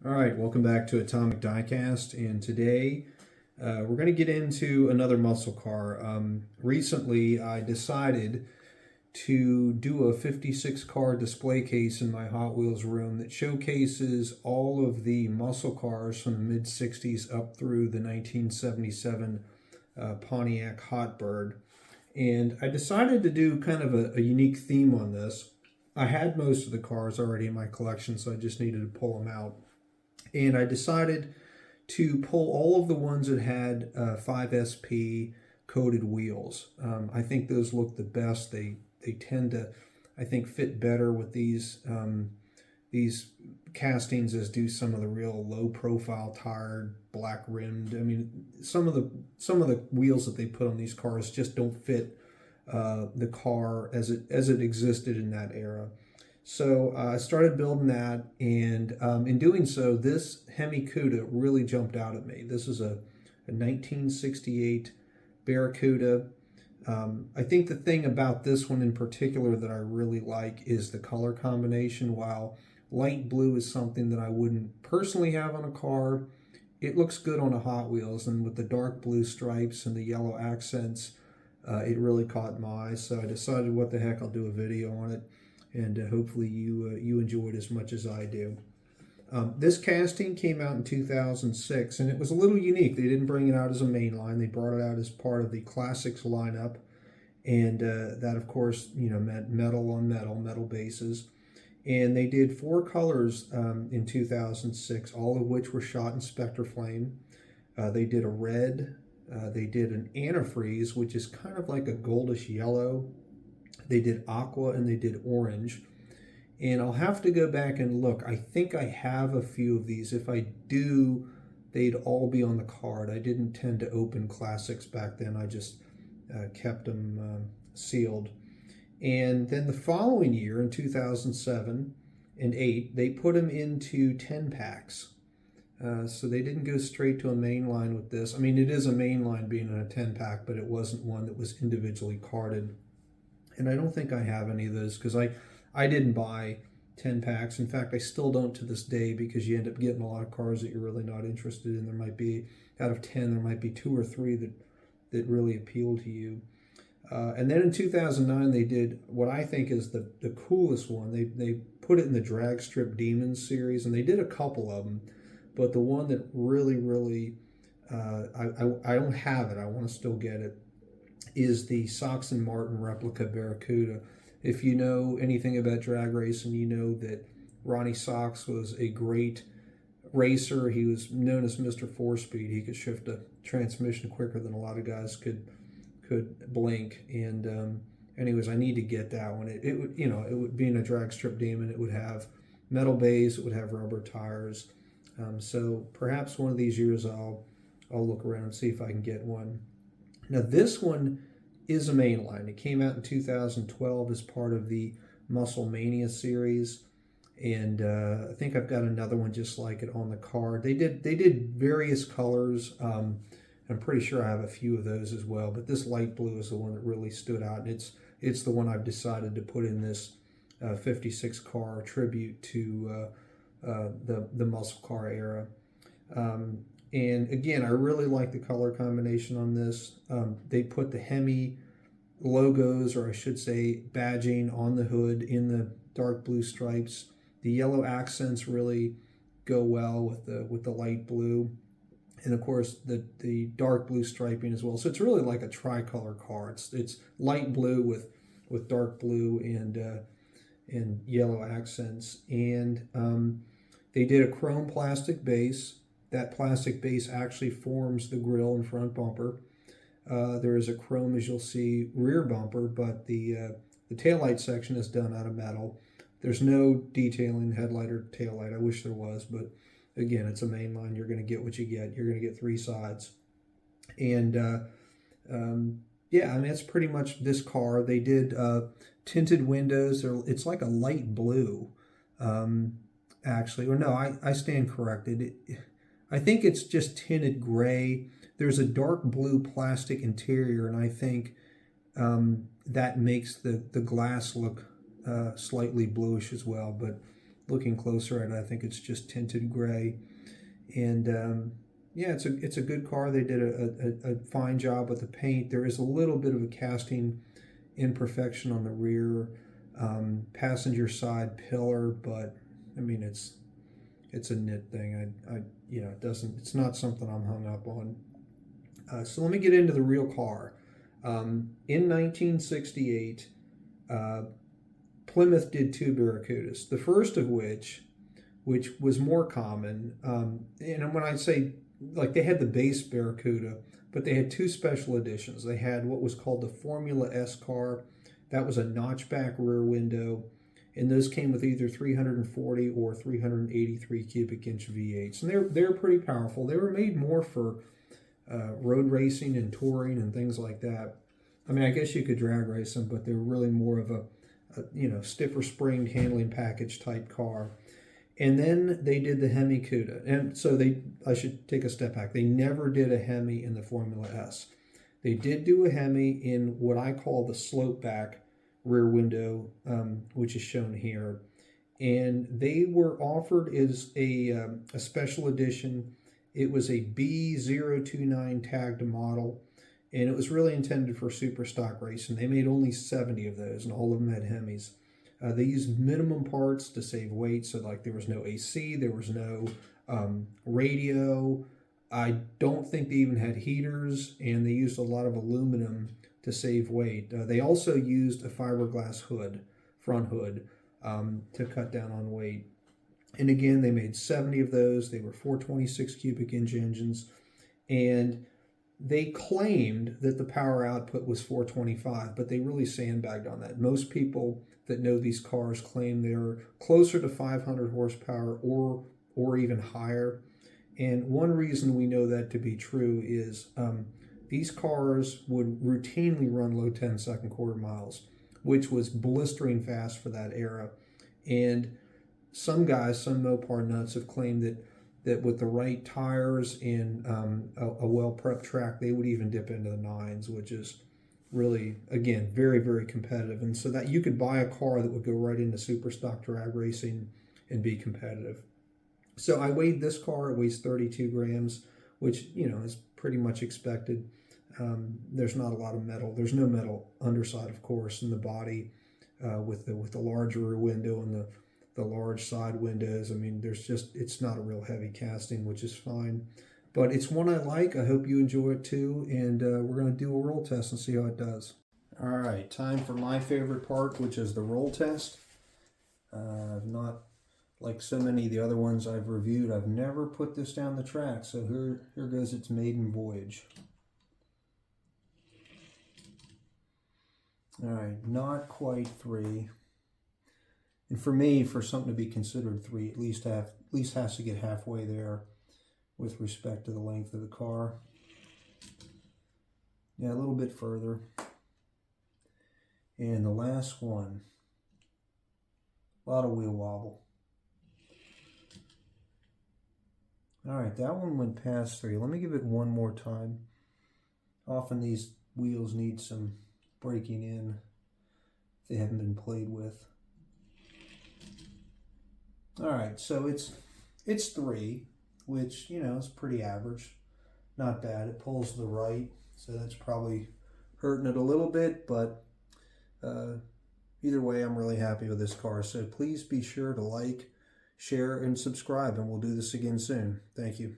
All right, welcome back to Atomic Diecast, and today we're going to get into another muscle car. Recently, I decided to do a 56 car display case in my Hot Wheels room that showcases all of the muscle cars from the mid 60s up through the 1977 Pontiac Hotbird. And I decided to do kind of a unique theme on this. I had most of the cars already in my collection, so I just needed to pull them out. And I decided to pull all of the ones that had 5SP coated wheels. I think those look the best. They tend to, I think, fit better with these castings as do some of the real low profile tired black rimmed. I mean, some of the wheels that they put on these cars just don't fit the car as it existed in that era. So I started building that, and in doing so, this Hemi Cuda really jumped out at me. This is a 1968 Barracuda. I think the thing about this one in particular that I really like is the color combination. While light blue is something that I wouldn't personally have on a car, it looks good on a Hot Wheels, and with the dark blue stripes and the yellow accents, it really caught my eye. So I decided, what the heck, I'll do a video on it. And hopefully you enjoy it as much as I do. This casting came out in 2006, and it was a little unique. They didn't bring it out as a main line. They brought it out as part of the Classics lineup, and that, of course, meant metal on metal, metal bases. And they did 4 colors in 2006, all of which were shot in Spectre Flame. They did a red. They did an antifreeze, which is kind of like a goldish yellow. They did aqua, and they did orange. And I'll have to go back and look. I think I have a few of these. If I do, they'd all be on the card. I didn't tend to open classics back then. I just kept them sealed. And then the following year, in 2007 and 8, they put them into 10 packs. So they didn't go straight to a main line with this. I mean, it is a main line being in a 10 pack, but it wasn't one that was individually carded. And I don't think I have any of those because I didn't buy 10 packs. In fact, I still don't to this day, because you end up getting a lot of cars that you're really not interested in. There might be, out of 10, there might be 2 or 3 that really appeal to you. And then in 2009, they did what I think is the coolest one. They put it in the Drag Strip Demons series, and they did a couple of them. But the one that really, I don't have it, I want to still get it, is the Sox and Martin replica Barracuda. If you know anything about drag racing, you know that Ronnie Sox was a great racer. He was known as Mr. 4-Speed. He could shift a transmission quicker than a lot of guys could blink. And anyways, I need to get that one. It would, it would be in a drag strip demon. It would have metal bays. It would have rubber tires. So perhaps one of these years I'll look around and see if I can get one. Now, this one is a main line. It came out in 2012 as part of the Muscle Mania series, and I think I've got another one just like it on the card. They did various colors. I'm pretty sure I have a few of those as well, but this light blue is the one that really stood out, and it's the one I've decided to put in this 56 car tribute to the muscle car era. And again, I really like the color combination on this. They put the Hemi logos, or I should say badging, on the hood in the dark blue stripes. The yellow accents really go well with the light blue, and of course the dark blue striping as well. So it's really like a tricolor car. It's light blue with dark blue and yellow accents. And they did a chrome plastic base. That plastic base actually forms the grille and front bumper. There is a chrome, as you'll see, rear bumper, but the taillight section is done out of metal. There's no detailing headlight or taillight. I wish there was, but again, it's a main line. You're going to get what you get. You're going to get 3 sides. And yeah, I mean, that's pretty much this car. They did tinted windows. It's like a light blue, actually. Or no, I stand corrected. I think it's just tinted gray. There's a dark blue plastic interior, and I think that makes the glass look slightly bluish as well. But looking closer at it, I think it's just tinted gray. And yeah, it's a good car. They did a fine job with the paint. There is a little bit of a casting imperfection on the rear passenger side pillar, but I mean it's a nit thing. It's not something I'm hung up on. So let me get into the real car. In 1968, Plymouth did two Barracudas. The first of which was more common. And when I say, like, they had the base Barracuda, but they had two special editions. They had what was called the Formula S car. That was a notchback rear window, and those came with either 340 or 383 cubic inch V8s. And they're pretty powerful. They were made more for road racing and touring and things like that. I mean, I guess you could drag race them, but they're really more of a stiffer springed handling package type car. And then they did the Hemi Cuda. And so I should take a step back. They never did a Hemi in the Formula S. They did do a Hemi in what I call the slope back rear window, which is shown here. And they were offered as a special edition. It was a B029 tagged model, and it was really intended for super stock racing. They made only 70 of those, and all of them had Hemis. They used minimum parts to save weight, so like there was no AC, there was no radio. I don't think they even had heaters, and they used a lot of aluminum to save weight. They also used a fiberglass hood, front hood, to cut down on weight. And again, they made 70 of those. They were 426 cubic inch engines, and they claimed that the power output was 425, but they really sandbagged on that. Most people that know these cars claim they're closer to 500 horsepower or even higher. And one reason we know that to be true is these cars would routinely run low 10-second quarter miles, which was blistering fast for that era. And some guys, some Mopar nuts, have claimed that with the right tires and a well-prepped track, they would even dip into the nines, which is really, again, very, very competitive. And so that you could buy a car that would go right into super stock drag racing and be competitive. So I weighed this car. It weighs 32 grams, which, is pretty much expected. There's not a lot of metal. There's no metal underside, of course, in the body with the large rear window and the large side windows. I mean, it's not a real heavy casting, which is fine. But it's one I like. I hope you enjoy it too. And we're going to do a roll test and see how it does. All right, time for my favorite part, which is the roll test. Not like so many of the other ones I've reviewed, I've never put this down the track. So here goes its maiden voyage. All right, not quite 3. And for me, for something to be considered 3, at least has to get halfway there with respect to the length of the car. Yeah, a little bit further. And the last one, a lot of wheel wobble. All right, that one went past 3. Let me give it one more time. Often these wheels need some breaking in if they haven't been played with. All right, so it's 3, which, is pretty average. Not bad. It pulls to the right, so that's probably hurting it a little bit, but either way, I'm really happy with this car. So please be sure to like, share, and subscribe, and we'll do this again soon. Thank you.